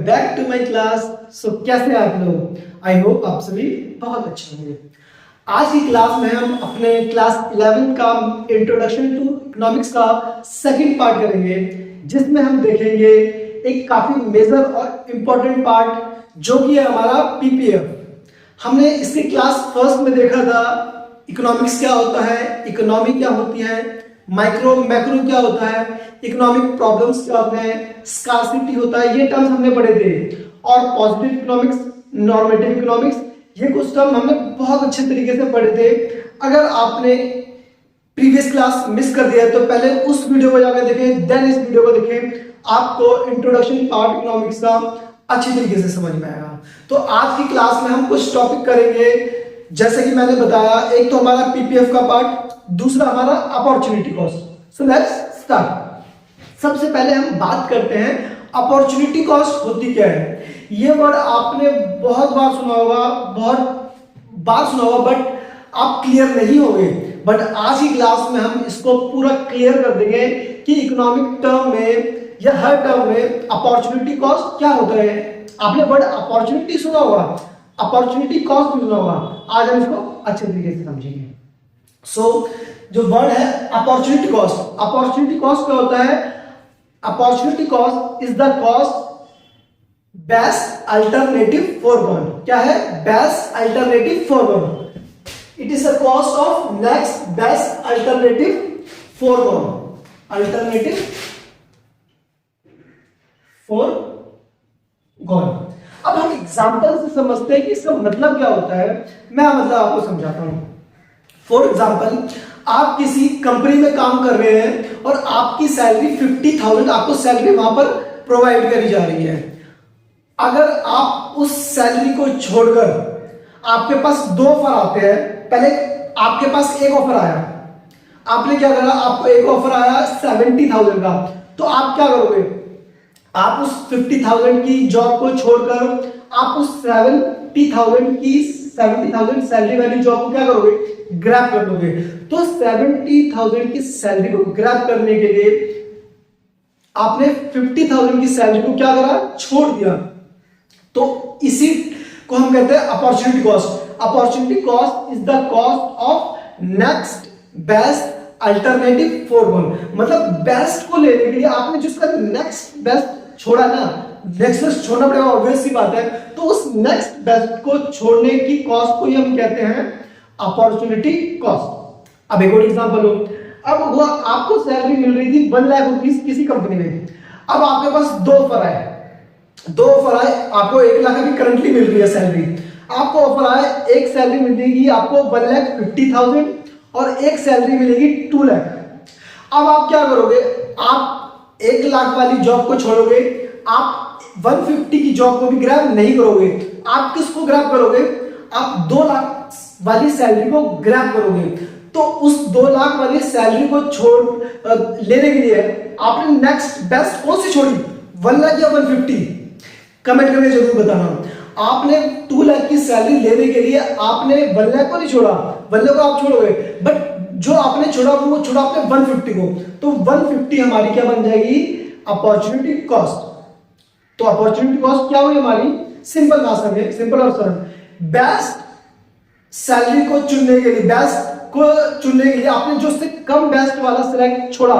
Back to my class. So कैसे हैं आप लोग? आई होप आप सभी बहुत अच्छे होंगे। आज की क्लास में हम अपने क्लास 11 का इंट्रोडक्शन टू इकोनॉमिक्स का सेकंड पार्ट करेंगे, जिसमें हम देखेंगे एक काफी मेजर और इम्पोर्टेंट पार्ट जो कि है हमारा पीपीएफ। हमने इसकी क्लास फर्स्ट में देखा था इकोनॉमिक्स क्या होता है, इकोनॉमी क्या होती है, माइक्रो मैक्रो क्या होता है, इकोनॉमिक प्रॉब्लम्स क्या होते हैं, स्कार्सिटी होता है, ये टर्म्स हमने पढ़े थे। और पॉजिटिव इकोनॉमिक्स, नॉर्मेटिव इकोनॉमिक्स, ये कुछ टर्म हमने बहुत अच्छे तरीके से पढ़े थे। अगर आपने प्रीवियस क्लास मिस कर दिया है तो पहले उस वीडियो को जाकर देखें, देन इस वीडियो को देखें, आपको इंट्रोडक्शन पार्ट इकोनॉमिक्स का अच्छी तरीके से समझ में आएगा। तो आज की क्लास में हम कुछ टॉपिक करेंगे, जैसे कि मैंने बताया, एक तो हमारा पीपीएफ का पार्ट, दूसरा हमारा opportunity cost. So let's start. सबसे पहले हम बात करते हैं अपॉर्चुनिटी कॉस्ट होती क्या है। ये वर्ड आपने बहुत बार सुना होगा, बट आप क्लियर नहीं होंगे। बट आज की क्लास में हम इसको पूरा क्लियर कर देंगे कि इकोनॉमिक टर्म में या हर टर्म में अपॉर्चुनिटी कॉस्ट क्या होता है। आपने वर्ड अपॉर्चुनिटी सुना होगा, अपॉर्चुनिटी कॉस्ट भी सुना होगा। आज हम इसको अच्छे तरीके से समझेंगे। सो जो वर्ड है अपॉर्चुनिटी कॉस्ट, अपॉर्चुनिटी कॉस्ट क्या होता है? Opportunity cost is the cost best alternative for one. क्या है? Best alternative for one. It is the cost of next best alternative for one. Alternative for one. अब हम example से समझते हैं कि इसका मतलब क्या होता है। मैं मतलब आपको समझाता हूं। फॉर एग्जाम्पल, आप किसी कंपनी में काम कर रहे हैं और आपकी सैलरी 50,000 आपको सैलरी वहां पर प्रोवाइड करी जा रही है। अगर आप उस सैलरी को छोड़कर आपके पास दो ऑफर आते हैं, पहले आपके पास एक ऑफर आया, आपने क्या करा, आपको एक ऑफर आया 70,000 का, तो आप क्या करोगे? आप उस 50,000 की जॉब को छोड़कर आप उस 70,000 सैलरी वाली जॉब को क्या करोगे? ग्रैब कर लोगे। तो 70,000 की सैलरी को ग्रैब करने के लिए आपने 50,000 की सैलरी को क्या करा? छोड़ दिया। तो इसी को हम कहते हैं opportunity cost. Opportunity cost is the cost of next best alternative for one. मतलब बेस्ट को लेने के लिए आपने जिसका नेक्स्ट बेस्ट छोड़ा ना, नेक्स्ट बेस्ट छोड़ना पड़ेगा, ऑब्वियस सी बात है। तो उस नेक्स्ट बेस्ट को छोड़ने की कॉस्ट को ही हम कहते हैं अपॉर्चुनिटी कॉस्ट। अब एक और एग्जांपल हो, अब हुआ आपको सैलरी मिल रही थी 1 लाख रुपीस किसी कंपनी में। अब आपके पास दो ऑफर आए, आपको 1 लाख अभी करंटली मिल रही है सैलरी। आपको ऑफर आए, एक सैलरी मिलेगी आपको 1,50,000 और एक सैलरी मिलेगी 2 लाख। अब आप क्या करोगे? आप 1 लाख वाली जॉब को छोड़ोगे, आप 150 की जॉब को भी ग्रैब नहीं करोगे। आप किसको ग्रैब करोगे? आप 2 लाख वाली सैलरी को ग्रैब करोगे। तो उस 2 लाख वाली सैलरी को लेने के लिए आपने नेक्स्ट बेस्ट कौन सी छोड़ी? 1 लाख या 150? कमेंट करके जरूर बताना। आपने 2 लाख की सैलरी लेने के लिए आपने 1 लाख को नहीं छोड़ा, 1 लाख को आप छोड़ोगे, बट जो आपने छोड़ा वो छोड़ा आपने 150 को। तो 150 हमारी क्या बन जाएगी? Opportunity cost. तो अपॉर्चुनिटी कॉस्ट क्या हुई हमारी? सिंपल भाषा में, सिंपल और सरल, बेस्ट सैलरी को चुनने के लिए आपने जो उससे कम बेस्ट वाला सिलेक्ट छोड़ा,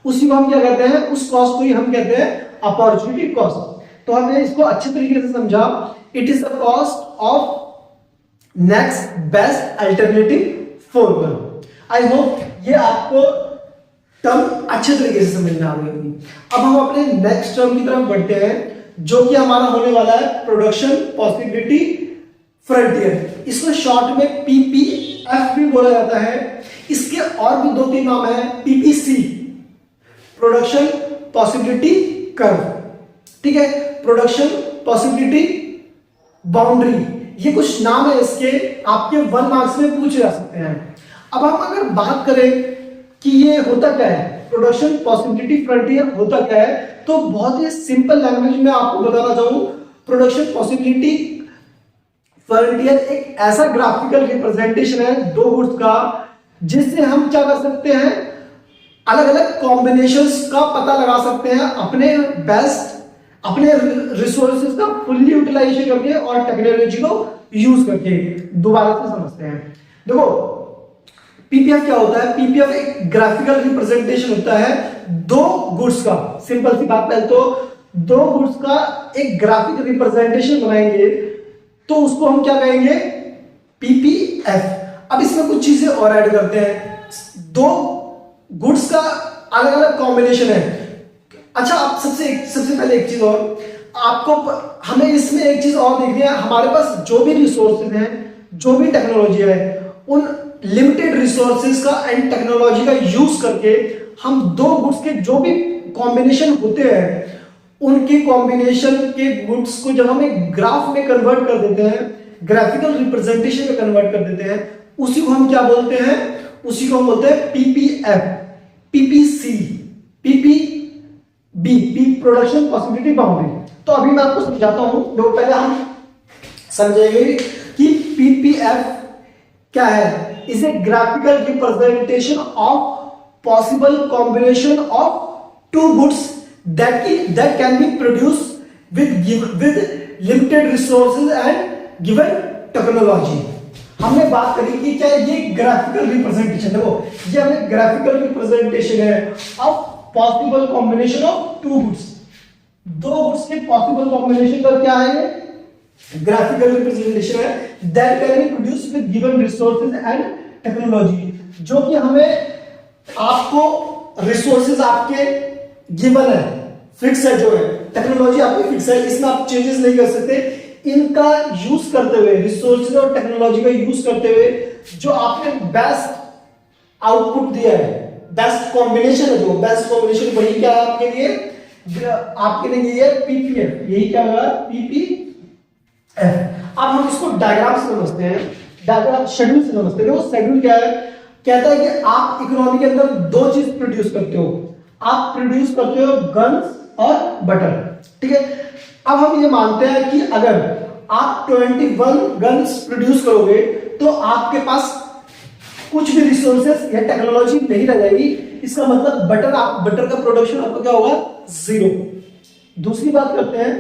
उसी को हम क्या कहते हैं? उस कॉस्ट को ही हम कहते हैं अपॉर्चुनिटी कॉस्ट। तो हमने इसको अच्छे तरीके से समझा। It is the cost of next best alternative for one. I hope ये आपको टर्म अच्छे तरीके से समझ में आ गई होगी। अब हम अपने नेक्स्ट टर्म की तरफ बढ़ते हैं, जो कि हमारा होने वाला है प्रोडक्शन पॉसिबिलिटी फ्रंटियर। इसको शॉर्ट में पीपीएफ भी बोला जाता है। इसके और भी 2-3 नाम है, पीपीसी, प्रोडक्शन पॉसिबिलिटी कर्व, ठीक है, प्रोडक्शन पॉसिबिलिटी बाउंड्री, ये कुछ नाम है इसके, आपके 1 मार्क्स में पूछे जा सकते हैं। अब हम अगर बात करें कि ये होता क्या है, प्रोडक्शन पॉसिबिलिटी फ्रंटियर होता क्या है, तो बहुत ही सिंपल लैंग्वेज में आपको बताना चाहूं, प्रोडक्शन पॉसिबिलिटी फ्रंटियर एक ऐसा ग्राफिकल रिप्रेजेंटेशन है 2 गुड्स का, जिससे हम क्या कर सकते हैं? अलग अलग कॉम्बिनेशंस का पता लगा सकते हैं अपने बेस्ट अपने रिसोर्सेज का फुल्ली यूटिलाइजेशन करके और टेक्नोलॉजी को यूज करके। दोबारा से समझते हैं। देखो पीपीएफ क्या होता है? पीपीएफ एक ग्राफिकल रिप्रेजेंटेशन होता है दो गुड्स का। सिंपल सी बात है, तो दो गुड्स का एक ग्राफिक रिप्रेजेंटेशन बनाएंगे तो उसको हम क्या कहेंगे? पीपीएफ। अब इसमें कुछ चीजें और ऐड करते हैं। दो गुड्स का अलग अलग कॉम्बिनेशन है। अच्छा, आप सबसे पहले एक चीज और आपको, हमें इसमें एक चीज और देखनी है। हमारे पास जो भी रिसोर्सेज हैं, जो भी टेक्नोलॉजी है, उन लिमिटेड रिसोर्सेज का एंड टेक्नोलॉजी का यूज करके हम दो गुड्स के जो भी कॉम्बिनेशन होते हैं, उनके कॉम्बिनेशन के गुड्स को जब हम एक ग्राफ में कन्वर्ट कर देते हैं, ग्राफिकल रिप्रेजेंटेशन में कन्वर्ट कर देते हैं, उसी को हम क्या बोलते हैं? उसी को हम बोलते हैं PPF, PPC, PPB, P production possibility boundary. तो अभी मैं आपको समझाता हूं। तो पहले हम समझेंगे कि पीपीएफ क्या है। Is a graphical representation of possible combination of two goods that can be produced with limited resources and given technology। हमने बात करी कि क्या ये ग्राफिकल रिप्रेजेंटेशन, देखो ये हमें ग्राफिकल रिप्रेजेंटेशन है of possible combination of two goods. दो गुड्स के पॉसिबल कॉम्बिनेशन का क्या है? ग्राफिकल रिप्रेजेंटेशन है that can be produced with given resources and technology. जो कि हमें, आपको रिसोर्सेज आपके गिवन है, फिक्स है, जो है टेक्नोलॉजी आपकी फिक्स है, इसमें आप चेंजेस नहीं कर सकते। इनका यूज करते हुए, रिसोर्सेज और टेक्नोलॉजी का यूज करते हुए जो आपने बेस्ट आउटपुट दिया है, बेस्ट कॉम्बिनेशन है, जो बेस्ट कॉम्बिनेशन वही क्या है आपके लिए? आपके लिए ये पीपीएफ, यही क्या होगा? पीपीएफ। अब हम इसको डायग्राम से समझते हैं, डायग्राम शेड्यूल से समझते हैं। वो शेड्यूल क्या है? कहता है कि आप इकोनॉमी के अंदर दो चीज प्रोड्यूस करते हो। आप प्रोड्यूस करते हो गन्स और बटर, ठीक है। अब हम ये मानते हैं कि अगर आप 21 गन्स प्रोड्यूस करोगे तो आपके पास कुछ भी रिसोर्सेस या टेक्नोलॉजी नहीं रह जाएगी। इसका मतलब बटर का प्रोडक्शन आपका क्या होगा? 0। दूसरी बात करते हैं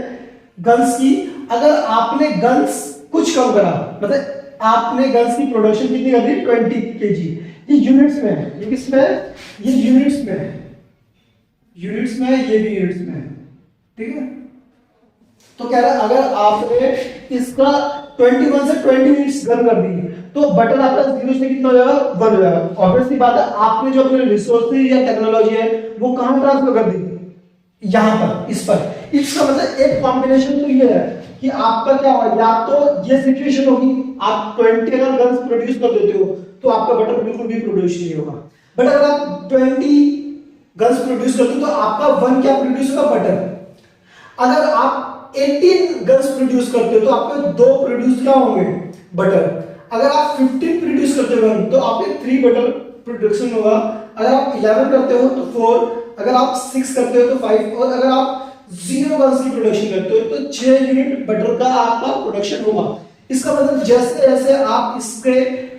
गन्स की। अगर आपने गन्स कुछ कम करा, मतलब आपने गन्स की प्रोडक्शन कितनी कर दी? 20 kg। ये यूनिट्स में है, ये किसमें है? ये यूनिट्स में है, यूनिट्स में है, ये भी यूनिट्स में है, ठीक है। तो कह रहा है अगर आपने इसका 21 से 20 यूनिट्स गन कर दी तो बटर आपका 0 से कितना हो जाएगा? 1 हो जाएगा। ऑब्वियसली बात है, आपने जो अपने रिसोर्सेज या टेक्नोलॉजी है वो कहां ट्रांसफर कर दी? यहां पर, इस पर। इसका मतलब एक कॉम्बिनेशन तो ये है कि आपका क्या होगा? या तो ये सिचुएशन होगी, आप 20 अगर गन्स प्रोड्यूस कर देते हो तो आपका बटर बिल्कुल भी प्रोड्यूस नहीं होगा। बट अगर आप 20 गन्स प्रोड्यूस करते हो तो आपका 1 क्या प्रोड्यूस होगा? बटर। अगर आप 18 गन्स प्रोड्यूस करते हो तो आपके 2 प्रोड्यूस क्या होंगे? बटर। अगर आप 15 प्रोड्यूस करते हो तो आपके 3 बटर प्रोडक्शन होगा। अगर आप 11 करते हो तो 4, अगर आप 6 करते हो तो 5, और अगर आप 0 गन्स की प्रोडक्शन करते हो तो 6 यूनिट बटर का आपका प्रोडक्शन होगा। इसका मतलब जैसे जैसे आप इसके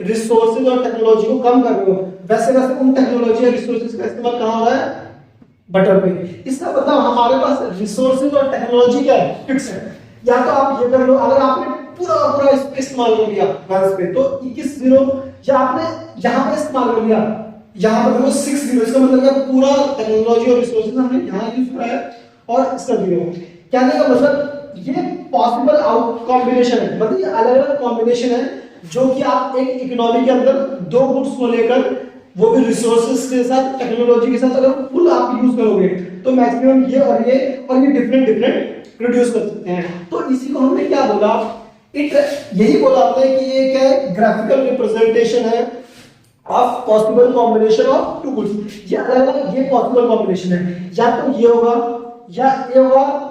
रिसोर्सेज और टेक्नोलॉजी को कम कर रहे हो, वैसे वैसे उन टेक्नोलॉजी और रिसोर्सेज का इस्तेमाल कहां हो रहा है? बटर पे। इसका मतलब हमारे पास रिसोर्सेज और टेक्नोलॉजी क्या है? फिक्स है। या तो आप ये कर लो, अगर आपने पूरा इस्तेमाल कर लिया गन्स पे तो 21 0, या आपने यहां पे इस्तेमाल कर लिया, यहां पर 6 0। इसका मतलब है पूरा टेक्नोलॉजी और रिसोर्सेज हमने यहां यूज किया है और इसका 0। कहने का मतलब ये पॉसिबल आउट कॉम्बिनेशन है, मतलब ये अलग अलग कॉम्बिनेशन है जो कि आप एक इकोनॉमी के अंदर दो गुड्स को लेकर, वो भी रिसोर्सेज के साथ, टेक्नोलॉजी के साथ, अगर फुल आप यूज करोगे तो मैक्सिमम ये डिफरेंट प्रोड्यूस कर सकते हैं। तो इसी को हमने क्या बोला? यही बोला आपने कि ये क्या है? ग्राफिकल रिप्रेजेंटेशन है of possible combination of two goods. ये अलग ये पॉसिबल कॉम्बिनेशन है, या तो ये होगा, या ए होगा,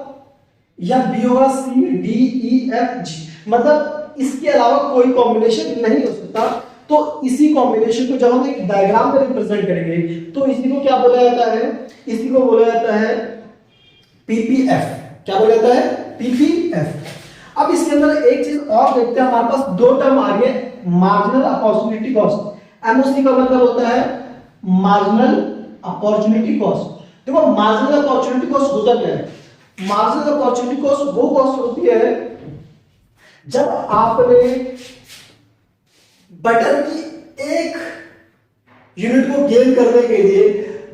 या बी होगा, सी डी ई एफ जी, मतलब इसके अलावा कोई कॉम्बिनेशन नहीं हो सकता। तो इसी कॉम्बिनेशन को जब हम एक डायग्राम में रिप्रेजेंट करेंगे तो इसी को क्या बोला जाता है? इसी को बोला जाता है पीपीएफ। क्या बोला जाता है? पीपीएफ। अब इसके अंदर एक चीज और देखते हैं, हमारे पास 2 टर्म आ रही है, मार्जिनल अपॉर्चुनिटी कॉस्ट। एमओसी का मतलब होता है मार्जिनल अपॉर्चुनिटी कॉस्ट। देखो मार्जिनल अपॉर्चुनिटी कॉस्ट होता क्या है? मार्जिनल अपॉर्चुनिटी कॉस्ट वो कॉस्ट होती है जब आपने बटर की एक यूनिट को गेन करने के लिए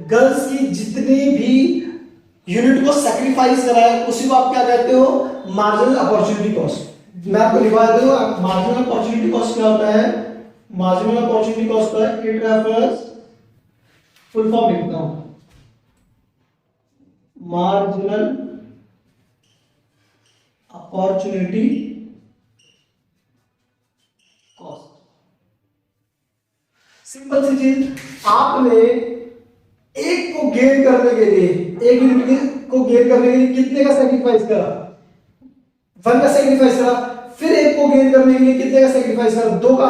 गर्ल्स की जितनी भी यूनिट को सैक्रिफाइस करा है उसी को आप क्या कहते हो, मार्जिनल अपॉर्चुनिटी कॉस्ट। मैं आपको लिखवा देता हूं मार्जिनल अपॉर्चुनिटी कॉस्ट क्या होता है। मार्जिनल अपॉर्चुनिटी कॉस्ट का इट रेफर्स, फुल फॉर्म लिखता हूं, मार्जिनल अपॉर्चुनिटी कॉस्ट। सिंपल सी चीज, आपने एक को गेन करने के लिए, एक यूनिट को गेन करने के लिए कितने का सैक्रिफाइस करा, 1 का सैक्रिफाइस करा। फिर एक को गेन करने के लिए कितने का सैक्रिफाइस करा, 2 का,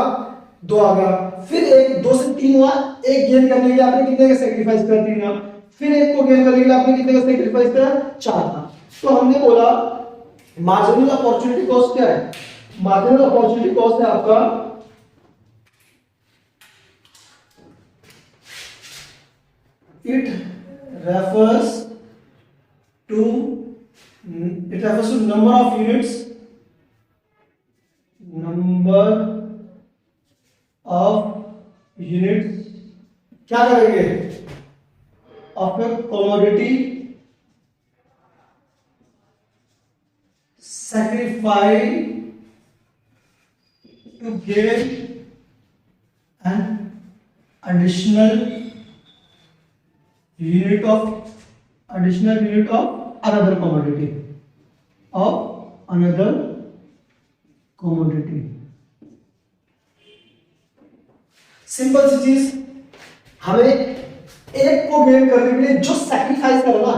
2 आ गया। फिर एक 2 से 3 हुआ, एक गेन करने के लिए आपने कितने का सैक्रिफाइस करा, 3 का। फिर एक को गेन करने के लिए आपने कितने का सैक्रिफाइस करा, 4 का। तो हमने बोला मार्जिनल अपॉर्चुनिटी कॉस्ट क्या है, मार्जिनल अपॉर्चुनिटी कॉस्ट है आपका it refers to number of units, क्या करेंगे, of a commodity sacrificed to gain an additional unit of another commodity, simple सी चीज, हमें एक को गेन करने के लिए जो सैक्रिफाइस करना,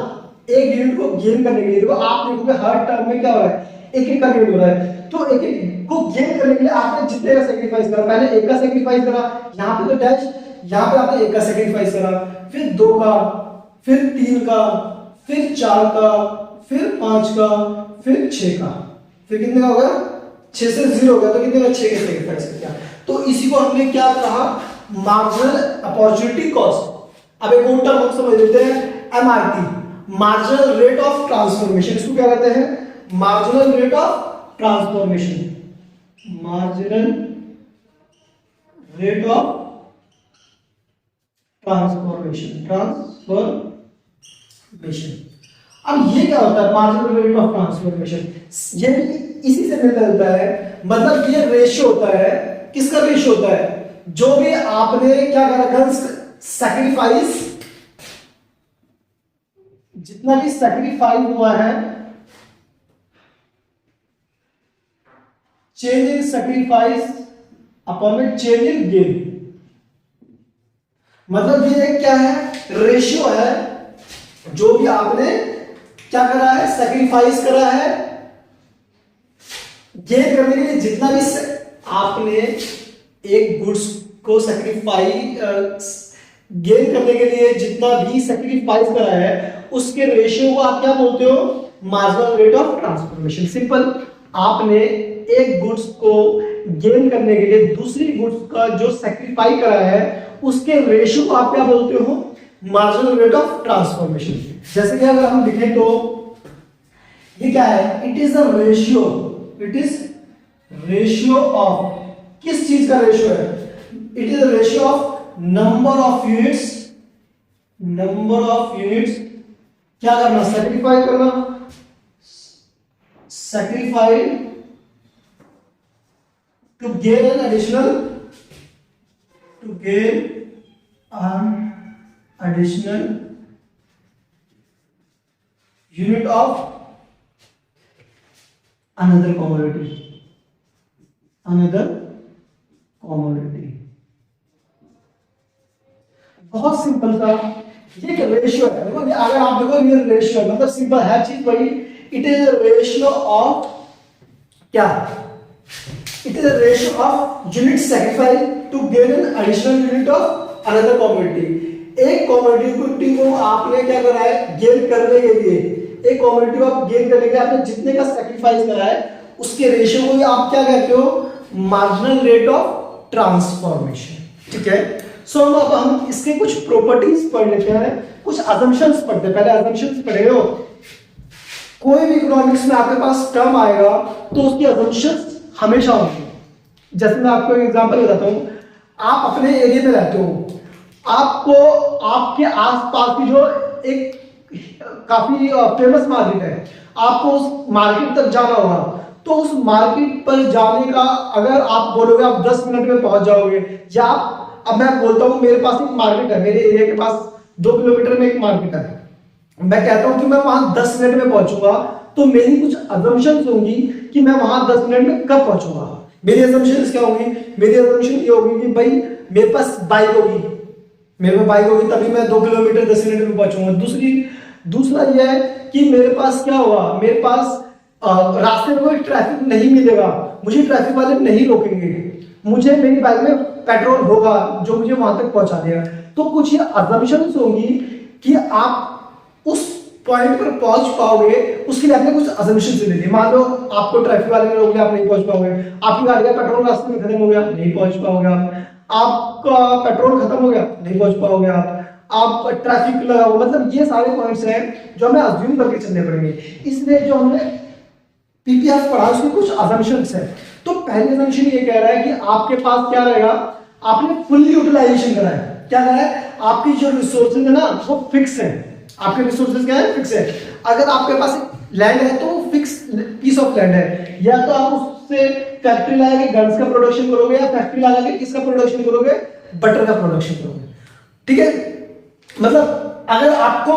एक यूनिट को गेन करने के लिए, देखो आप देखोगे हर टर्म में क्या हो रहा है, एक एक का गेन हो रहा है। तो एक एक को गेन करने के लिए आपने जितने का सैक्रिफाइस करा, पहले एक का सैक्रिफाइस करा, यहाँ पे तो डैश, यहाँ पे आपने एक का सैक्रिफाइस करा, फिर 2 का, फिर 3 का, फिर 4 का, फिर 5 का, फिर 6 का। फिर कितने का होगा, 6 से 0 हो गया, तो कितने का, 6 का सैक्रिफाइस किया। तो इसी को हमने क्या कहा, मार्जिनल अपॉर्चुनिटी कॉस्ट। अब एक और टर्म हम समझ लेते हैं, MRT, marginal rate of transformation. इसको क्या कहते हैं, marginal rate of transformation, marginal rate of transformation. अब ये क्या होता है, मार्जिनल रेट ऑफ ट्रांसफॉर्मेशन, ये भी इसी से मिलता जुलता है। मतलब ये रेशियो होता है, किसका रेशियो होता है, जो भी आपने क्या करा, सैक्रिफाइस, जितना भी सैक्रिफाइस हुआ है, चेंज इन सैक्रिफाइस अपॉन में चेंज इन गेन। मतलब ये क्या है, रेशियो है, जो भी आपने क्या करा है, सैक्रिफाइस करा है, गेन करने के लिए जितना भी आपने एक गुड्स को गेन करने के लिए जितना भी सैक्रिफाइस करा है, उसके रेशियो को आप क्या बोलते हो, marginal rate of transformation. Simple, आपने एक गुड्स को गेन करने के लिए दूसरी गुड्स का जो सैक्रिफाई करा है, उसके रेशियो को आप क्या बोलते हो, मार्जिनल रेट ऑफ ट्रांसफॉर्मेशन। जैसे कि अगर हम लिखें तो ये क्या है, it is a ratio, it is ratio of, किस चीज का रेशियो है, it is a ratio of number of units, क्या करना, सैक्रिफाई करना, sacrificed to gain an additional, unit of another commodity, बहुत सिंपल था। ये क्या रेशियो है, देखो अगर आप देखो ये रेशियो है, मतलब सिंपल है चीज वही, it is a ratio of क्या, it is a ratio of unit sacrifice to gain an additional unit of another commodity. एक कमोडिटी को आपने क्या करा है, गेन करने के लिए, एक कमोडिटी को आप गेन करने के लिए आपने जितने का सैक्रिफाइस करा है, उसके रेशियो को आप क्या कहते हो, मार्जिनल रेट ऑफ ट्रांसफॉर्मेशन। ठीक है, सो अब हम इसके कुछ प्रॉपर्टीज पढ़ लेते हैं, कुछ अजम्पशंस पढ़ते हैं। पहले अजम्पशंस पढ़े हो, कोई भी इकोनॉमिक्स में आपके पास टर्म आएगा तो उसकी अजम्पशंस हमेशा होंगी। जैसे मैं आपको एक एग्जांपल बताता हूँ, आप अपने एरिया में रहते हो, आपको आपके आसपास की जो एक काफी फेमस मार्केट है, आपको उस मार्केट तक जाना होगा, तो उस मार्केट पर जाने का अगर आप बोलोगे आप 10 मिनट में पहुंच जाओगे, या अब मैं बोलता हूँ मेरे पास एक मार्केट है, मेरे एरिया के पास 2 किलोमीटर में एक मार्केट है, मैं कहता हूं कि मैं वहां 10 मिनट में पहुंचूंगा, तो मेरी कुछ अजम्पशंस होंगी कि मैं वहां 10 मिनट में कब पहुंचूंगा। मेरी अजम्पशंस क्या होंगी? मेरी अजम्पशन ये होगी कि भाई मेरे पास बाइक होगी, मेरे पास बाइक होगी तभी मैं 2 किलोमीटर 10 मिनट में पहुंचूंगा। दूसरा यह है कि मेरे पास क्या होगा, मेरे पास रास्ते में कोई ट्रैफिक नहीं मिलेगा, मुझे ट्रैफिक वाले नहीं रोकेंगे, मुझे मेरी बाइक में पेट्रोल होगा जो मुझे वहां तक पहुंचा देगा। तो कुछ ये अजम्पशंस होंगी कि आप उस पॉइंट पर पहुंच पाओगे, उसके लिए आपने कुछ अजम्पशंस ले ली। मान लो आपको ट्रैफिक वाले ने रोक लिया, आप नहीं पहुंच पाओगे, आपकी गाड़ी का पेट्रोल रास्ते में खत्म हो गया, नहीं पहुंच पाओगे आपका पेट्रोल खत्म हो गया, नहीं पहुंच पाओगे आप ट्रैफिक लगा हुआ, मतलब ये सारे पॉइंट्स हैं जो हमें अज्यूम करके चलने पड़ेंगे। इसलिए जो हमने पीपीएफ पढ़ा उसमें कुछ अजम्पशंस है। तो पहली अजम्पशन ये कह रहा है कि आपके पास क्या रहेगा, आपने फुल्ली यूटिलाइजेशन करा है। क्या करा है? आपकी जो रिसोर्सेज है ना वो फिक्स है, आपके रिसोर्सेज क्या है? फिक्स है। अगर आपके पास लैंड है तो फिक्स पीस ऑफ लैंड है, या तो आप उससे फैक्ट्री लगा के गन्स का प्रोडक्शन करोगे, या फैक्ट्री लगा के किसका प्रोडक्शन करोगे? बटर का प्रोडक्शन करोगे। ठीक है, मतलब अगर आपको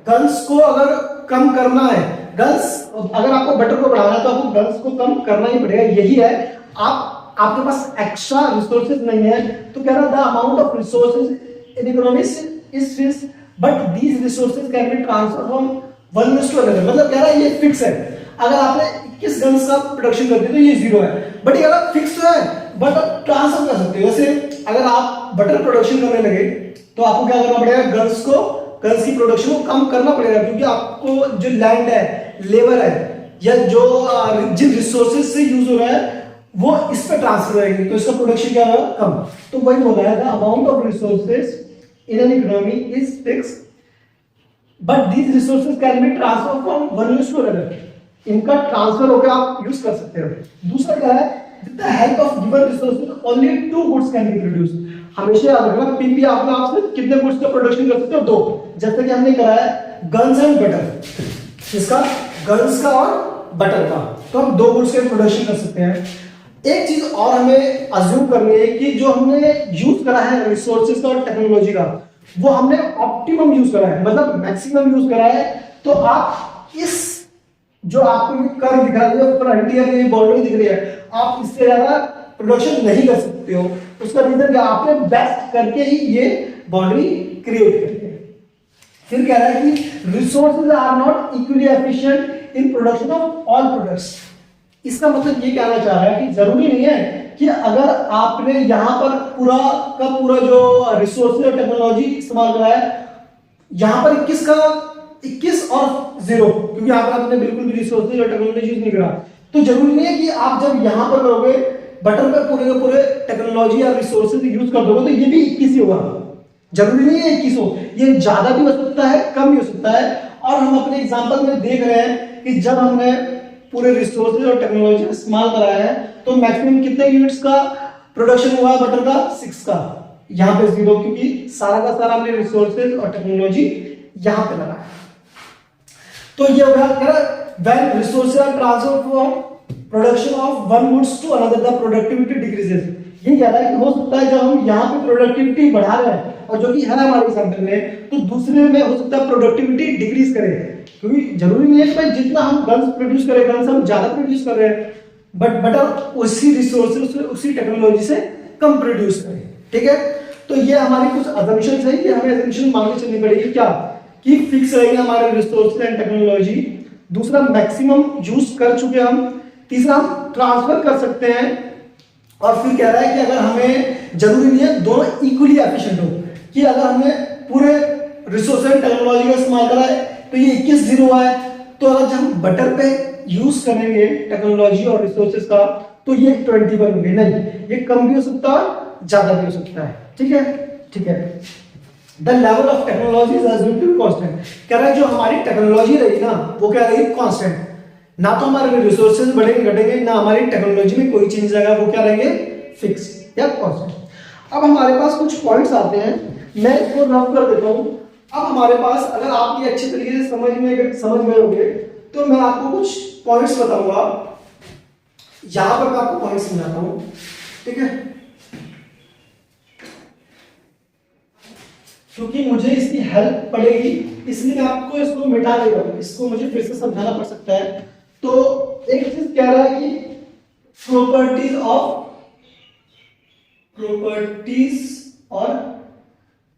गन्स को अगर कम करना है, गन्स अगर आपको बटर को बढ़ाना है तो आपको गन्स को कम करना ही पड़ेगा। यही है, आपके पास एक्स्ट्रा रिसोर्सेज नहीं है, तो कह रहा the amount of resources in economics is fix but these resources can be transfer from one unit to another. मतलब कह रहा है ये फिक्स है, अगर आपने 21 गन्स का प्रोडक्शन कर दिया तो ये 0 है, बट ये अगर फिक्स तो है बट आप ट्रांसफर कर सकते हो। जैसे अगर आप बटर प्रोडक्शन करने लगे तो आपको क्या करना पड़ेगा? गन्स की प्रोडक्शन को कम करना पड़ेगा, क्योंकि आपको जो लैंड है, लेबर है, या जो जिन रिसोर्सेज से यूज हो रहा है वो इस पे ट्रांसफर होगी, तो इसका प्रोडक्शन क्या होगा? कम। तो वही बोला है the amount of resources in an economy is fixed but these resources can be transfer from one use to another. इनका ट्रांसफर होकर आप यूज कर सकते हो। दूसरा क्या है? With the help of given resources only 2 goods can be produced. हमेशा याद रखना, पीपी आपसे कितने गुड्स का प्रोडक्शन कर सकते हो? 2। जैसे कि हमने कराया गन्स एंड बटर, इसका गन्स का और बटर का, तो हम 2 गुड्स के प्रोडक्शन कर सकते हैं। एक चीज और हमें अज्यूम करनी है कि जो हमने यूज करा है रिसोर्सेज का और टेक्नोलॉजी का, वो हमने ऑप्टिमम यूज करा है, मतलब मैक्सिमम यूज करा है। तो आप इस जो आपको कर्व दिख रहा है, फ्रंटियर ये बाउंड्री दिख रही है, आप इससे ज्यादा प्रोडक्शन नहीं कर सकते हो। उसका रीजन क्या? आपने बेस्ट करके ही ये बाउंड्री क्रिएट करी है। फिर कह रहा है कि resources are not equally efficient in production of all products. इसका मतलब ये कहना चाह रहा है कि जरूरी नहीं है कि अगर आपने यहां पर पूरा का पूरा जो रिसोर्सेज और टेक्नोलॉजी इस्तेमाल करा है, यहां पर 21 और 0, क्योंकि यहां पर आपने बिल्कुल भी रिसोर्सेज और टेक्नोलॉजी यूज नहीं करा, तो जरूरी नहीं है कि आप जब यहां पर करोगे बटर पे पूरे के पूरे टेक्नोलॉजी या रिसोर्सेज यूज कर दोगे तो ये भी 21 ही होगा। जरूरी नहीं है 21 हो, ये ज्यादा भी हो सकता है, कम भी हो सकता है। और हम अपने एग्जांपल में देख रहे हैं कि जब हमने पूरे रिसोर्सेज और टेक्नोलॉजी इस्तेमाल कराया है तो मैक्सिमम कितने यूनिट्स का प्रोडक्शन हुआ है बटर का? 6 का। यहां पे 0, क्योंकि सारा का सारा हमने रिसोर्सेज और टेक्नोलॉजी यहां पे लगाया। तो ये हो गया when resources are transferred from production of one goods to another the productivity decreases. ये कह रहा है कि हो सकता है जब हम यहाँ पे प्रोडक्टिविटी बढ़ा रहे हैं, और जो कि है हमारे एग्जांपल में, तो दूसरे में हो सकता है प्रोडक्टिविटी डिक्रीज करे, क्योंकि जरूरी नहीं है कि भाई जितना हम गन्स प्रोड्यूस करें, गन्स हम ज्यादा प्रोड्यूस कर रहे हैं, बट बटर उसी रिसोर्सेज से, उसी टेक्नोलॉजी से कम प्रोड्यूस करें। ठीक है, तो ये हमारी कुछ अजम्पशंस है कि हमें अजम्पशन मान के चलनी पड़ेगी क्या, कि फिक्स रहेंगे हमारे रिसोर्सेज एंड टेक्नोलॉजी। दूसरा, मैक्सिमम यूज कर चुके हम। तीसरा, हम ट्रांसफर कर सकते हैं। और फिर कह रहा है कि अगर हमें जरूरी नहीं है दोनों इक्वली एफिशिएंट हो, कि अगर हमें पूरे रिसोर्स एंड टेक्नोलॉजी का इस्तेमाल करा है तो ये 21 0 है, तो अगर जब हम बटर पे यूज करेंगे टेक्नोलॉजी और रिसोर्सेज का तो ये 21 होंगे। नहीं, ये कम भी हो सकता है, ज्यादा भी हो सकता है। ठीक है, ठीक है। The level of technology is assumed to be constant. कह रहा है जो हमारी टेक्नोलॉजी रहेगी ना वो क्या रहेगी, कांस्टेंट। ना तो हमारे रिसोर्सेज बढ़ेंगे घटेंगे, ना हमारी टेक्नोलॉजी में कोई चेंज आएगा, वो क्या रहेंगे, फिक्स या कांस्टेंट। अब हमारे पास कुछ पॉइंट्स आते हैं, मैं इसको रफ कर देता हूं। अब हमारे पास अगर आप ये अच्छी तरीके से समझ गए होंगे तो मैं आपको कुछ पॉइंट्स बताऊंगा। यहां पर मैं आपको पॉइंट्स समझाता हूं, ठीक है, क्योंकि मुझे इसकी हेल्प पड़ेगी, इसलिए मैं आपको इसको मिटा देगा, इसको मुझे फिर से समझाना पड़ सकता है। तो एक चीज कह रहा है कि प्रॉपर्टीज और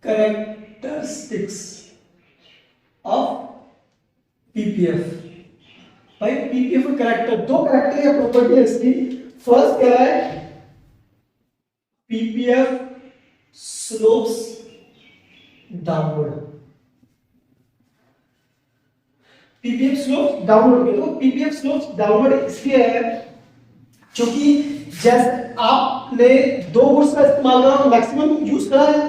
कैरेक्टरिस्टिक्स ऑफ पीपीएफ। भाई पीपीएफ का कैरेक्टर, दो कैरेक्टर या प्रॉपर्टी है इसकी। फर्स्ट कह रहा है PPF slopes downward, PPF slopes downward. तो पीपीएफ स्लोप्स डाउनवर्ड इसलिए है क्योंकि जैसे आपने दो गुड्स का इस्तेमाल करा, मैक्सिमम यूज करा है,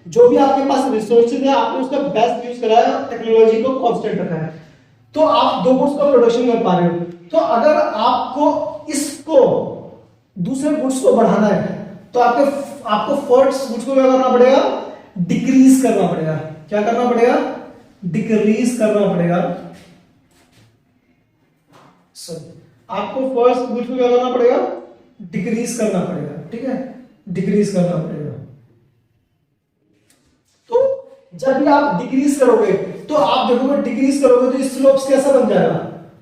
जो भी आपके पास रिसोर्सेज है आपने उसका बेस्ट यूज करा है, टेक्नोलॉजी को कांस्टेंट रखा है, तो आप दो गुड्स का प्रोडक्शन कर पा रहे हो। तो अगर आपको इसको दूसरे गुड्स को बढ़ाना है तो आपको फर्स्ट गुड्स को क्या करना पड़ेगा, डिक्रीज करना पड़ेगा। क्या करना पड़ेगा, डिक्रीज करना पड़ेगा। आपको फर्स्ट गुड्स को क्या करना पड़ेगा, डिक्रीज करना पड़ेगा, ठीक है, डिक्रीज करना पड़ेगा। तो जब भी आप डिक्रीज करोगे तो आप देखोगे, डिक्रीज करोगे तो स्लोप्स कैसा बन जाएगा,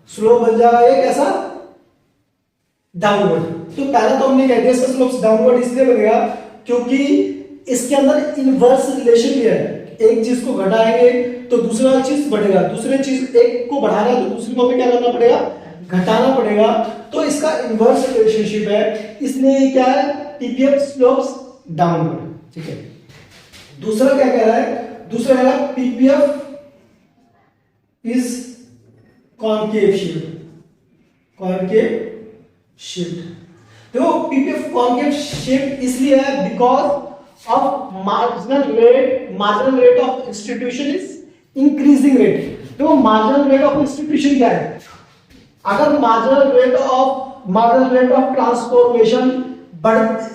स्लोप बन जाएगा एक ऐसा डाउनवर्ड। तो पहले तो हमने कह दिया इसका स्लोप्स डाउनवर्ड इसलिए बनेगा क्योंकि इसके अंदर इनवर्स रिलेशन भी है, एक चीज को घटाएंगे तो दूसरा चीज बढ़ेगा, दूसरे चीज एक को बढ़ाना है तो दूसरी को हमें क्या करना पड़ेगा, घटाना पड़ेगा। तो इसका इनवर्स रिलेशनशिप है, इसलिए क्या है, पीपीएफ स्लोप्स डाउनवर्ड, ठीक है। दूसरा क्या कह रहा है, दूसरा कह रहा है PPF is concave shift, concave shift. देखो पीपीएफ कॉनकेव शिफ्ट इसलिए है because of marginal rate of institution is increasing rate। तो marginal rate of institution क्या है, अगर marginal rate of transformation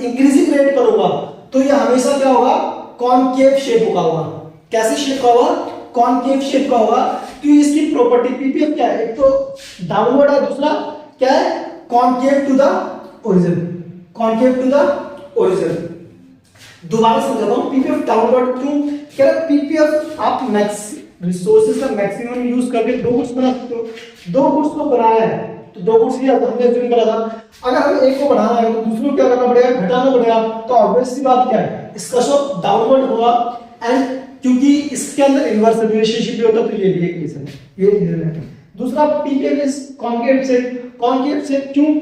increasing rate पर होगा तो ये हमेशा क्या होगा, कॉनकेव शेप का होगा। कैसे शेप का होगा, कॉनकेव शेप का होगा। तो इसकी प्रॉपर्टी पीपीएफ क्या है, एक तो डाउनवर्ड है, दूसरा क्या है, concave to the origin, concave to the origin. दोबारा समझाता हूं, पीपीएफ डाउनवर्ड क्यों कह रहा है, पीपीएफ आप रिसोर्सेज का मैक्सिमम यूज करके दो गुड्स बना सकते हो। दो गुड्स को बनाया है तो दो गुड्स ही हमने अज्यूम करा था, अगर हमें एक को बढ़ाना है तो दूसरे को क्या करना पड़ेगा, घटाना पड़ेगा। तो ऑब्वियस सी बात क्या है, इसका स्लोप डाउनवर्ड होगा। एंड क्योंकि इसके अंदर इनवर्स रिलेशनशिप भी होता है, तो ये भी एक रीजन है, ये रीजन है। दूसरा PPF is concave shape, concave shape क्यों,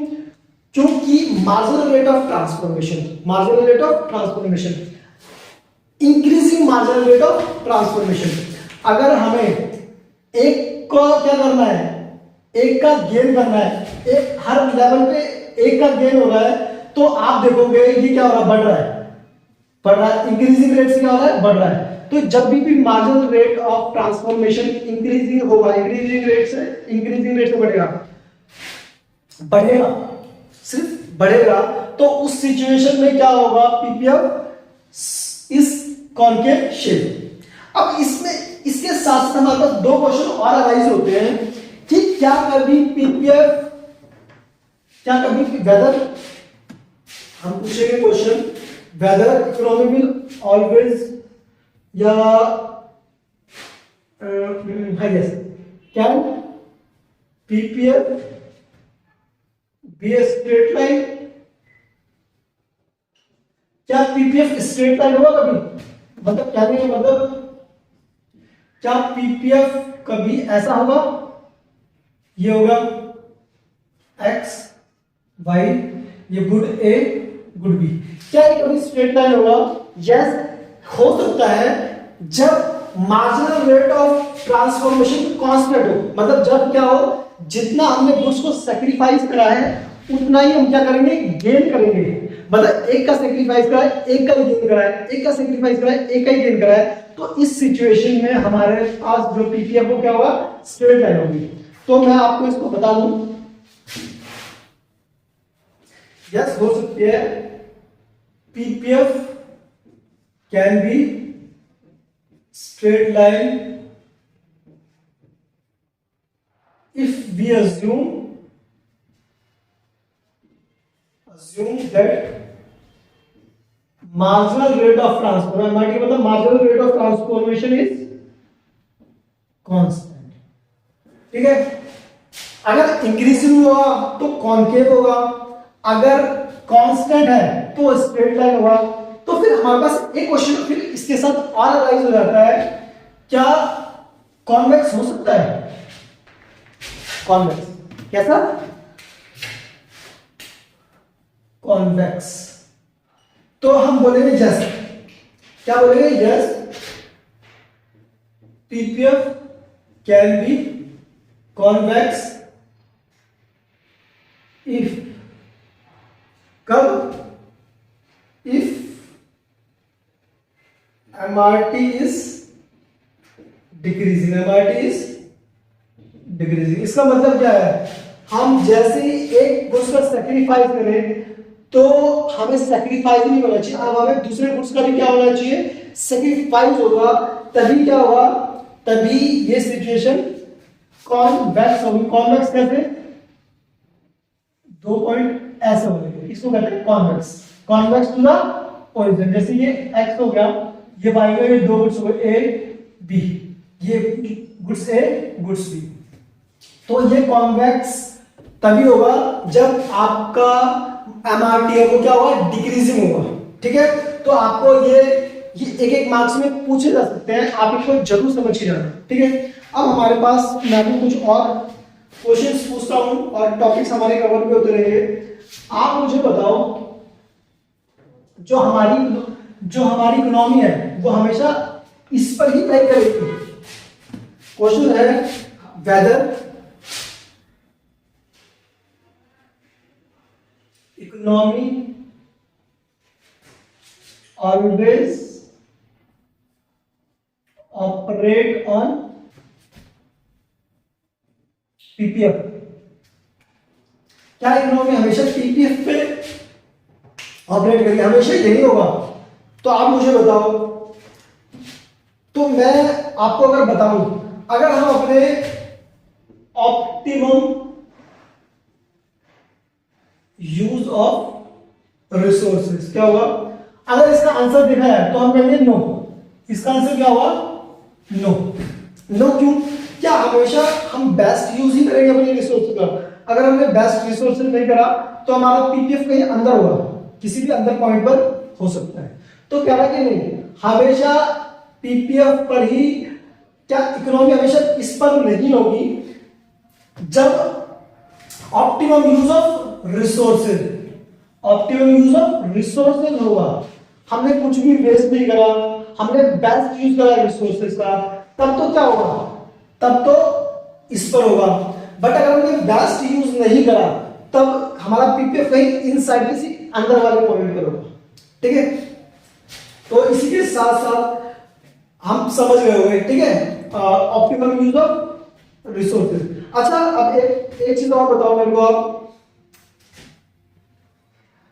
क्योंकि marginal rate of transformation, increasing marginal rate of transformation. अगर हमें एक को क्या करना है, एक का गेन करना है, एक हर लेवल पे एक का गेन हो रहा है, तो आप देखोगे ये क्या हो रहा है, बढ़ रहा है, इंक्रीजिंग रेट से क्या हो रहा है, बढ़ रहा है। तो जब भी marginal rate of transformation increasing होगा, इंक्रीजिंग रेट से बढ़ेगा, सिर्फ बढ़ेगा, तो उस सिचुएशन में क्या होगा, पीपीएफ इज कॉनकेव शेप। अब इसमें इसके साथ साथ हमारे पास दो क्वेश्चन और अराइज होते हैं कि क्या कभी वेदर, हम पूछेंगे question, whether economy will always या can PPF be a straight line, क्या पीपीएफ स्ट्रेट लाइन होगा कभी, मतलब क्या नहीं, मतलब क्या पीपीएफ कभी ऐसा होगा, ये होगा एक्स वाई, ये गुड ए गुड बी, क्या ये कभी स्ट्रेट लाइन होगा? यस, हो सकता है जब marginal rate of transformation constant हो, मतलब जब क्या हो, जितना हमने गुड्स को सैक्रिफाइस करा है उतना ही हम क्या करेंगे, गेन करेंगे। मतलब एक का सेक्रीफाइस करा है, एक का ही गेन करा है, एक का सेक्रीफाइस करा है, एक का ही गेन करा है, तो इस सिचुएशन में हमारे पास जो पीपीएफ वो क्या होगा, स्ट्रेट लाइन होगी। तो मैं आपको इसको बता दूं, यस हो सकती है, PPF can be straight line if we assume that marginal rate of transform, MRT मतलब marginal rate of transformation is constant, ठीक है। अगर इंक्रीजिंग होगा तो कॉन्केव होगा, अगर कांस्टेंट है तो स्ट्रेट लाइन होगा। तो फिर हमारे पास एक क्वेश्चन फिर इसके साथ और अराइज हो जाता है, क्या कॉन्वेक्स हो सकता है? कॉन्वेक्स कैसा? कॉन्वेक्स। तो हम बोलेंगे जैसे, क्या बोलेंगे? Yes, PPF can be convex if, कब? If MRT is decreasing, MRT is decreasing। इसका मतलब क्या है? हम जैसे ही एक गुड्स का सैक्रिफाइस करें तो हमें सैक्रिफाइस नहीं होना चाहिए, अब हमें दूसरे गुड्स का भी क्या होना चाहिए, सैक्रिफाइस होगा, तभी क्या होगा, तभी ये सिचुएशन कॉन्वेक्स होगी। कॉन्वेक्स कैसे? 2 पॉइंट ऐसे होंगे, इसको कहते हैं convex, convex to the origin. जैसे ये x हो गया, ये y हो गया, ये दो गुड्स हो गए A B, ये गुड्स A गुड्स B। तो ये कॉन्वेक्स तभी होगा जब आपका MRT है वो क्या होगा, डिक्रीजिंग होगा, ठीक है। तो आपको ये एक एक मार्क्स में पूछे जा सकते हैं, आप इसको जरूर समझ के जाना, ठीक है। अब हमारे पास मैं भी कुछ और क्वेश्चंस पूछता हूं और टॉपिक्स हमारे कवर भी होते रहेंगे। आप मुझे बताओ, जो हमारी इकोनॉमी है वो हमेशा इस पर ही तय करेगी। क्वेश्चन है, whether economy always operate on PPF. क्या इकोनॉमी हमेशा पीपीएफ पे ऑपरेट करेगी? हमेशा यही होगा। तो आप मुझे बताओ, तो मैं आपको अगर बताऊं, अगर हम अपने ऑप्टिमम यूज ऑफ रिसोर्सेज, क्या होगा? अगर इसका आंसर देखा है तो हम कहेंगे नो। इसका आंसर क्या होगा? नो। नो क्यों? क्या हमेशा हम बेस्ट यूज ही करेंगे अपने रिसोर्स का? अगर हमने बेस्ट रिसोर्सेज नहीं करा तो हमारा पीपीएफ कहीं अंदर होगा, किसी भी अंदर पॉइंट पर हो सकता है। तो कह रहा कि नहीं, हमेशा पीपीएफ पर ही, क्या इकोनॉमी हमेशा इस पर नहीं होगी जब optimum use of resources, optimum use of resources होगा। हमने कुछ भी वेस्ट नहीं करा, हमने बेस्ट यूज करा रिसोर्सेज का, तब तो क्या होगा? तब तो इस पर होगा। बट अगर हमने बेस्ट यूज नहीं करा तब हमारा पीपीएफ कहीं इनसाइड किसी अंदर वाले पॉइंट पर होगा, ठीक है। तो इसी के साथ साथ हम समझ गए होंगे, ठीक है, ऑप्टिमम यूज ऑफ रिसोर्सेज। अच्छा, अब एक चीज और बताओ मेरे को आप,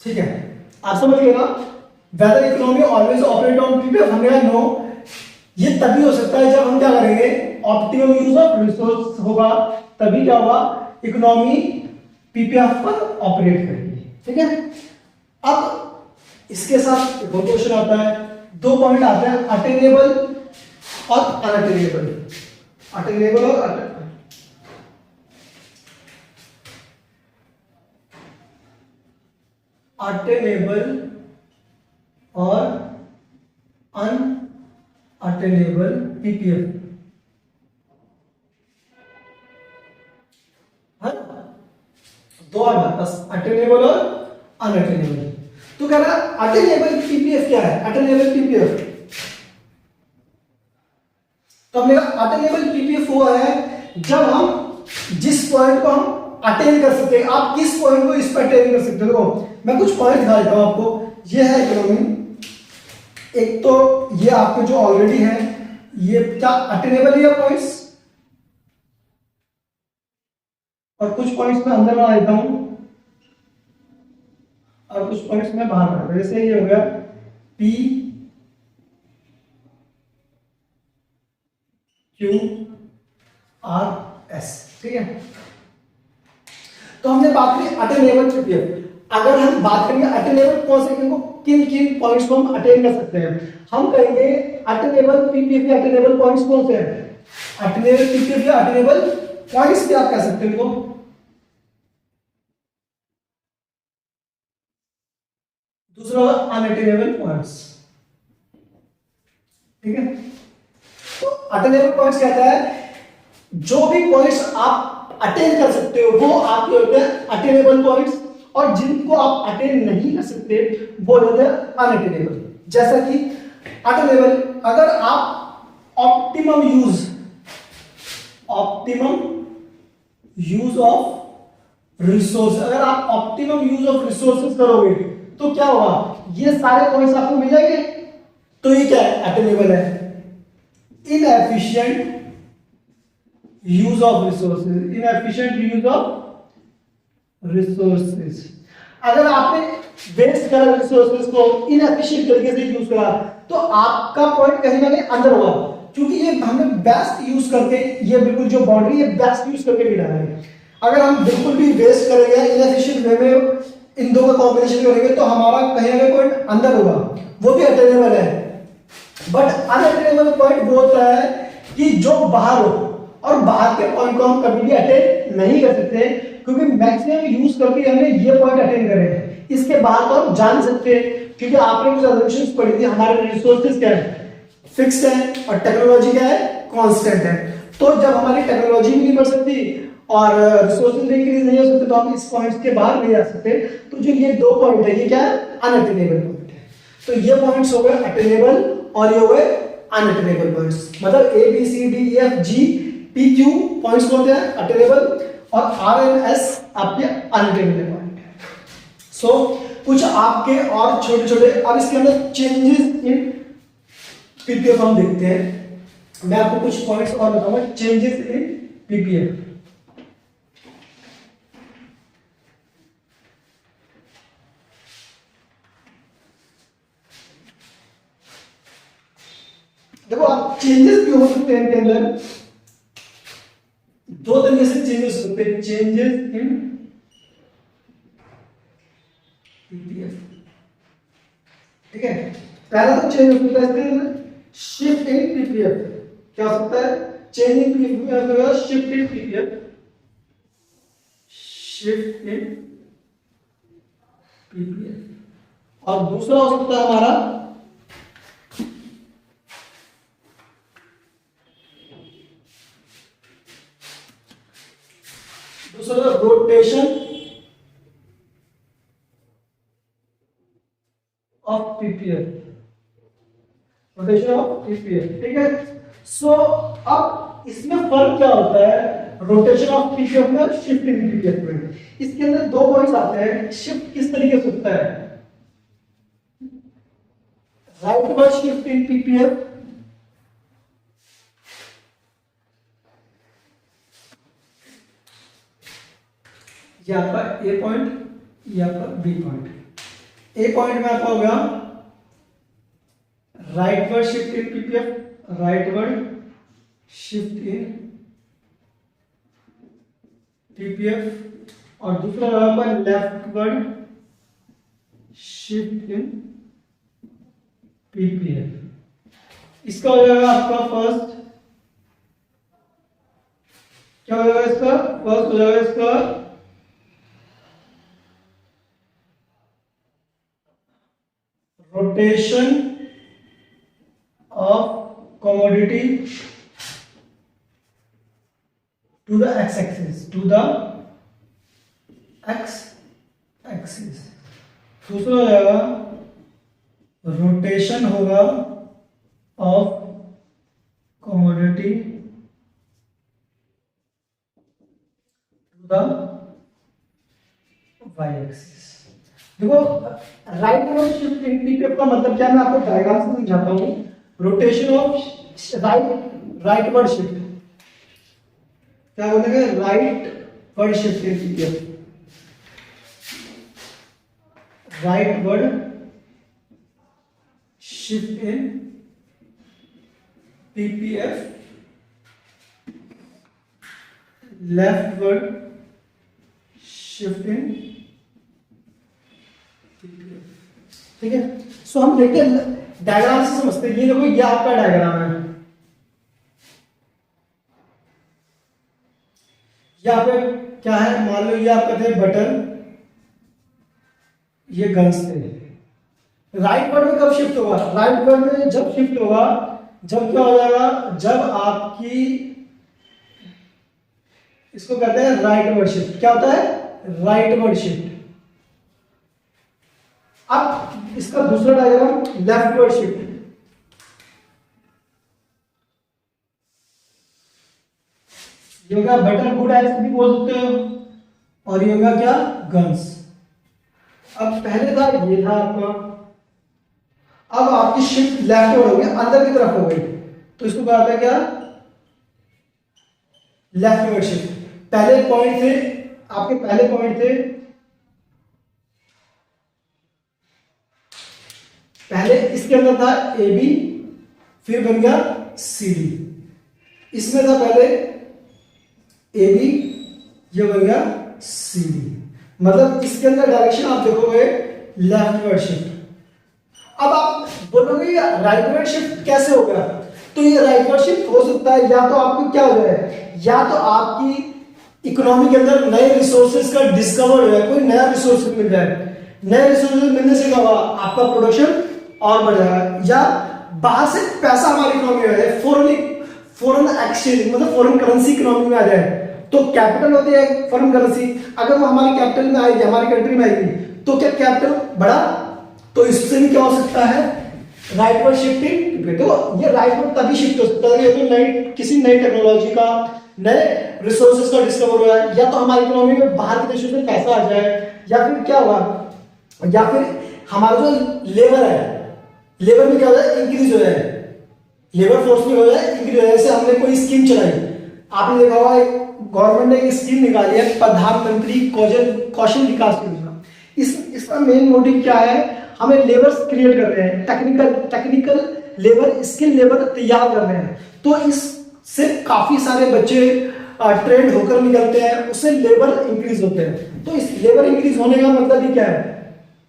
ठीक है, आप समझ गए ना? Whether economy always operate on PPF, हमने कहा नो। ये तभी हो सकता है जब हम क्या करेंगे, ऑप्टिमम यूज ऑफ रिसोर्स होगा, तभी क्या होगा, इकोनॉमी पीपीएफ पर ऑपरेट करेगी, ठीक है। अब इसके साथ एक और क्वेश्चन आता है, 2 पॉइंट आते हैं, अटेनेबल और अनअटेनेबल। अटेनेबल और अटेनेबल और अनअटेनेबल पीपीएफ, है ना? दो आ गया, बस अटेनेबल और अनअटेनेबल। तो कह रहा अटेनेबल पीपीएफ क्या है? अटेनेबल पीपीएफ, तो हमने कहा अटेनेबल पीपीएफ हुआ है जब हम जिस पॉइंट को हम अटेन कर सकते हैं, आप किस पॉइंट को इस पर अटेन कर सकते हो। देखो मैं कुछ पॉइंट दिखा देता हूं आपको। ये है इकोनॉमी, एक तो ये आपके जो ऑलरेडी है ये क्या अटेनेबल है पॉइंट्स, और कुछ पॉइंट्स मैं अंदर बना देता हूं और कुछ पॉइंट्स मैं बाहर बना देता हूं। जैसे ये हो गया पी क्यू आर एस, ठीक है। तो हमने बात की अटेनेबल पीपीएफ। अगर हम बात करेंगे अटेनेबल कौन से किन किन पॉइंट्स को हम अटेन कर सकते हैं, हम कहेंगे अटेनेबल पीपीएफ या अटेनेबल पॉइंट्स कौन से हैं। अटेनेबल पीपीएफ या अटेनेबल पॉइंट्स भी आप कह सकते हो। दूसरा अनअटेनेबल पॉइंट्स, ठीक है। तो अटेनेबल पॉइंट्स कहता है जो भी पॉइंट्स आप अटेन कर सकते हो वो आपके होते हैं अटेनेबल पॉइंट्स, और जिनको आप अटेन नहीं कर सकते वो होते हैं अनअटेनेबल। जैसा कि अटेनेबल, अगर आप ऑप्टिमम यूज ऑफ रिसोर्स, अगर आप ऑप्टिमम यूज ऑफ रिसोर्सेज करोगे तो क्या होगा, ये सारे पॉइंट्स आपको मिल जाएंगे। तो ये क्या है, अटेनेबल है। इनएफिशिएंट यूज ऑफ रिसोर्सेज, अगर आपने वेस्ट करा रिसोर्सेज को, इनएफिशिएंट तरीके से यूज करा, तो आपका पॉइंट कहीं ना कहीं अंदर होगा, क्योंकि ये हमने बेस्ट यूज करके, ये बिल्कुल जो बाउंड्री है बेस्ट यूज करके भी डाला है। अगर हम बिल्कुल भी वेस्ट करेंगे, इनएफिशिएंट वे में इन दो का कॉम्बिनेशन करेंगे, तो हमारा कहीं ना कहीं पॉइंट अंदर होगा, वो भी अटेनेबल है। बट अनअटेनेबल पॉइंट वो होता है कि जो बाहर हो, और बाहर के पॉइंट को हम कभी भी अटेन नहीं कर सकते, क्योंकि मैक्सिमम यूज करके हमने ये पॉइंट अटेन करे हैं। इसके बाहर तो हम जान सकते हैं, क्योंकि आपने कुछ असम्पशंस पढ़ी थी, हमारे रिसोर्सेज क्या है, फिक्स्ड है, और टेक्नोलॉजी क्या है, कांस्टेंट है। तो जब हमारी टेक्नोलॉजी भी नहीं बढ़ सकती और रिसोर्सेज भी इंक्रीज नहीं हो सकते, तो हम इस पॉइंट्स के बाहर नहीं जा सकते। तो जो ये दो पॉइंट है, ये क्या है, अनअटेनेबल पॉइंट है। तो ये पॉइंट्स हो गए अटेनेबल और ये हो गए अनअटेनेबल पॉइंट्स। मतलब A B C D E F G P Q points कौन है, अटेनेबल, और आर एन एस आपके अनअटेनेबल पॉइंट है। सो कुछ आपके और छोटे छोटे, अब इसके अंदर चेंजेस इन पीपीएफ हम देखते हैं। मैं आपको कुछ पॉइंट्स और बताऊंगा, चेंजेस इन पीपीएफ। देखो आप चेंजेस भी हो सकते हैं इनके अंदर, दो तरीके से चेंजेस हो सकते हैं। चेंजेस इन पीपीएफ, ठीक है। पहला तो चेंज हो सकता है शिफ्ट इन पीपीएफ। क्या हो सकता है, change in PPF, shift in PPF, shift in PPF. और दूसरा हो सकता है हमारा rotation of PPF, rotation of PPF, ठीक है। सो अब इसमें फर्क क्या होता है, रोटेशन ऑफ पीपीएफ में और शिफ्ट इन पीपीएफ में। इसके अंदर दो पॉइंट्स आते हैं। शिफ्ट किस तरीके से होता है, राइटवर्ड शिफ्ट इन पीपीएफ, ये आपका ए पॉइंट, ये आपका बी पॉइंट। ए पॉइंट में आपका हो गया rightward shift in PPF, rightward shift in PPF, और दूसरा आपका लेफ्टवर्ड शिफ्ट इन पीपीएफ। इसका हो जाएगा आपका फर्स्ट, क्या हो जाएगा इसका, फर्स्ट हो जाएगा इसका rotation of commodity to the x-axis, to the x-axis। दूसरा हो जाएगा रोटेशन होगा of commodity to the Y axis. देखो rightward shift in PPF का मतलब क्या है, मैं आपको डायग्राम से समझाता हूँ। Rotation of right word shift, क्या बोलेंगे, right word shift in PPF, right word shift in PPF, left word shift in PPF. ठीक है, सो हम देखते हैं डायग्राम से समझते हैं। ये देखो ये आपका डायग्राम है, यहाँ पे क्या है, मान लो ये आपका थे बटन, ये गन्स थे। राइट वर्ड में कब शिफ्ट होगा, राइट वर्ड में जब शिफ्ट होगा, जब क्या हो जाएगा, जब आपकी, इसको कहते हैं राइट वर्ड शिफ्ट। क्या होता है, राइट वर्ड शिफ्ट। अब इसका दूसरा डायग्राम लेफ्ट वर्ड शिफ्ट। ये होगा बटन गुड एक्स भी बोल सकते हो, और ये होगा क्या, गन्स। अब पहले था ये था आपका, अब आपकी शिफ्ट लेफ्ट वर्ड हो गई, अंदर की तरफ हो गई, तो इसको कहते हैं क्या, लेफ्ट वर्ड शिफ्ट। पहले पॉइंट थे आपके, पहले पॉइंट थे, पहले इसके अंदर था ए बी, फिर बन गया सी डी। इसमें था पहले ए बी, ये बन गया सी डी। मतलब इसके अंदर डायरेक्शन आप देखोगे लेफ्ट वर्ड शिफ्ट। अब आप बोलोगे राइट वर्ड शिफ्ट कैसे होगा, तो ये राइट वर्ड शिफ्ट हो सकता है या तो आपको क्या हो जाए, या तो आपकी इकोनॉमी के अंदर नए रिसोर्सेज का डिस्कवर हो जाए, कोई नया रिसोर्स मिल जाए। नए रिसोर्सेज मिलने से क्या होगा, आपका प्रोडक्शन और बढ़ जाएगा, या बाहर से पैसा हमारी इकोनॉमी में आ जाए, फॉरेन एक्सचेंज मतलब फॉरेन करेंसी इकोनॉमी में आ जाए। तो कैपिटल होती है फॉरेन करेंसी, अगर वो हमारी कैपिटल में आएगी, हमारी कंट्री में आएगी, तो क्या कैपिटल बढ़ा, तो इससे भी क्या हो सकता है, राइट वर्ड शिफ्टिंग। तो ये राइट वर्ड तभी शिफ्ट हो सकता है तो नई किसी नई टेक्नोलॉजी का, नए रिसोर्सेज का डिस्कवर हो जाए, या तो हमारी इकोनॉमी में बाहर के देशों से पैसा आ जाए, या फिर क्या हुआ, या फिर हमारा जो लेबर है, लेबर में क्या हो जाए, इंक्रीज हो जाए, लेबर फोर्स में हो जाए इंक्रीज हो जाए। जैसे हमने कोई स्कीम चलाई, आपने देखा होगा गवर्नमेंट ने एक स्कीम निकाली है, प्रधानमंत्री कौशल विकास योजना। इसका मेन मोटिव क्या है, हमें लेबर्स क्रिएट कर रहे हैं, टेक्निकल लेबर, स्किल लेबर तैयार कर रहे हैं। तो इससे काफी सारे बच्चे ट्रेंड होकर निकलते हैं, उससे लेबर इंक्रीज होते हैं। तो इस लेबर इंक्रीज होने का मतलब ही क्या है,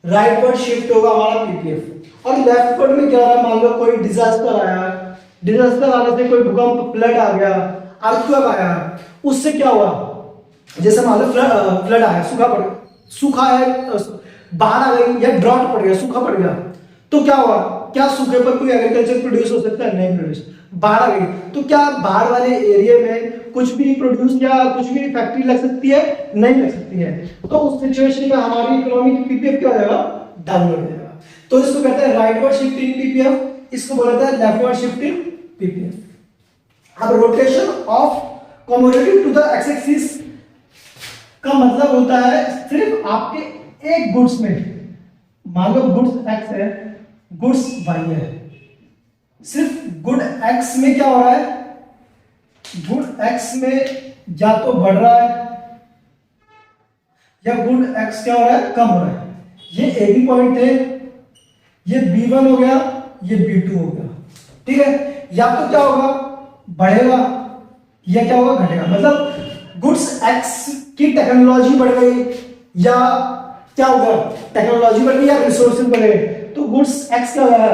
राइट वर्ड शिफ्ट होगा हमारा पीपीएफ। और लेफ्ट वर्ड में क्या रहा, मान लो कोई डिजास्टर आया, डिजास्टर आने से कोई भूकंप, फ्लड आ गया, अर्थक्वेक आया, उससे क्या हुआ, जैसे मान लो फ्लड आया, सूखा है, बाढ़ आ गई, या ड्रॉट पड़ गया, सूखा पड़ गया, तो क्या हुआ, क्या सूखे पर कोई एग्रीकल्चर प्रोड्यूस हो सकता है, नहीं प्रोड्यूस। बाढ़ आ गई तो क्या बाढ़ वाले एरिया में कुछ भी प्रोड्यूस या कुछ भी फैक्ट्री लग सकती है, नहीं लग सकती है। तो उस सिचुएशन में हमारी इकोनॉमी की पीपीएफ क्या हो जाएगा, डाउन हो जाएगा। तो इसको कहते हैं rightward shift in PPF, इसको बोला जाता है leftward shift in PPF. अब rotation of commodity to the X axis का मतलब होता है सिर्फ आपके एक गुड्स में, मान लो गुड्स एक्स है, गुड्स वाई है, सिर्फ गुड एक्स में क्या हो रहा है, गुड एक्स में या तो बढ़ रहा है या गुड एक्स क्या हो रहा है, कम हो रहा है। ये ए बी पॉइंट थे, ये B1 हो गया, ये B2 हो गया, ठीक है। या तो क्या होगा, बढ़ेगा, या क्या होगा, घटेगा। मतलब गुड्स एक्स की टेक्नोलॉजी बढ़ गई, या क्या होगा, टेक्नोलॉजी बढ़ गई या रिसोर्सेज बढ़े, तो गुड्स एक्स क्या होगा,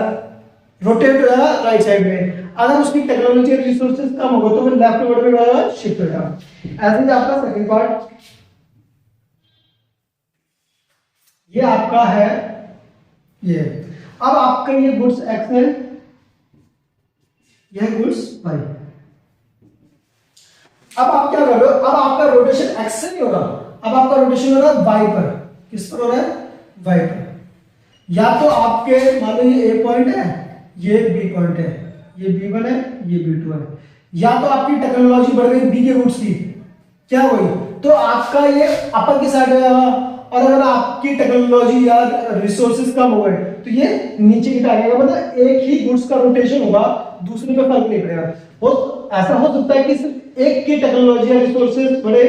रोटेट हो जाएगा राइट साइड में। अगर उसकी टेक्नोलॉजी रिसोर्सेज कम होगा तो फिर लेफ्ट वर्ड में जाएगा, शिफ्ट हो जाएगा। ऐसे ही आपका सेकंड पार्ट ये आपका है, ये अब आपका ये गुड्स एक्स है, यह गुड्स वाई। अब आप क्या कर रहे हो, अब आपका रोटेशन एक्स से नहीं हो रहा, अब आपका रोटेशन हो रहा है वाई पर। किस पर हो रहा है, वाई पर। या तो आपके मान लो ये ए पॉइंट है, ये बी पॉइंट है, ये B1 है, ये B2 है। या तो आपकी टेक्नोलॉजी बढ़ गई बी के गुड्स की, क्या हुई, तो आपका ये अपर की साइड हो जाएगा और अगर आपकी टेक्नोलॉजी या रिसोर्सेज कम हो गए तो ये नीचे की टाइप, मतलब एक ही गुड्स का रोटेशन होगा, दूसरे पे फर्क नहीं पड़ेगा। और ऐसा हो सकता है कि सिर्फ एक की टेक्नोलॉजी या रिसोर्सेज बड़े,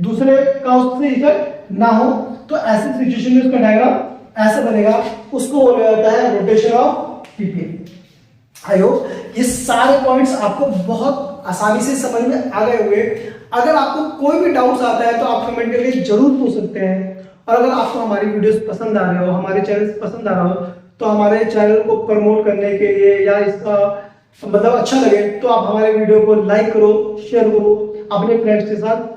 दूसरे का उससे इफेक्ट ना हो, तो ऐसी सिचुएशन में उसका डायग्राम ऐसे बनेगा, उसको बोला जाता है rotation of PPF. I hope ये सारे पॉइंट्स आपको बहुत आसानी से समझ में आ गए होंगे। अगर आपको कोई भी डाउट्स आता है तो आप कमेंट करके जरूर पूछ सकते हैं। और अगर आपको हमारी वीडियोस पसंद आ रहे हो, हमारे चैनल पसंद आ रहा हो, तो हमारे चैनल को प्रमोट करने के लिए या इसका मतलब अच्छा लगे तो आप हमारे वीडियो को लाइक करो, शेयर करो, अपने फ्रेंड्स के साथ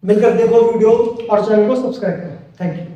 मिलकर देखो वीडियो और चैनल को सब्सक्राइब करो। Thank you.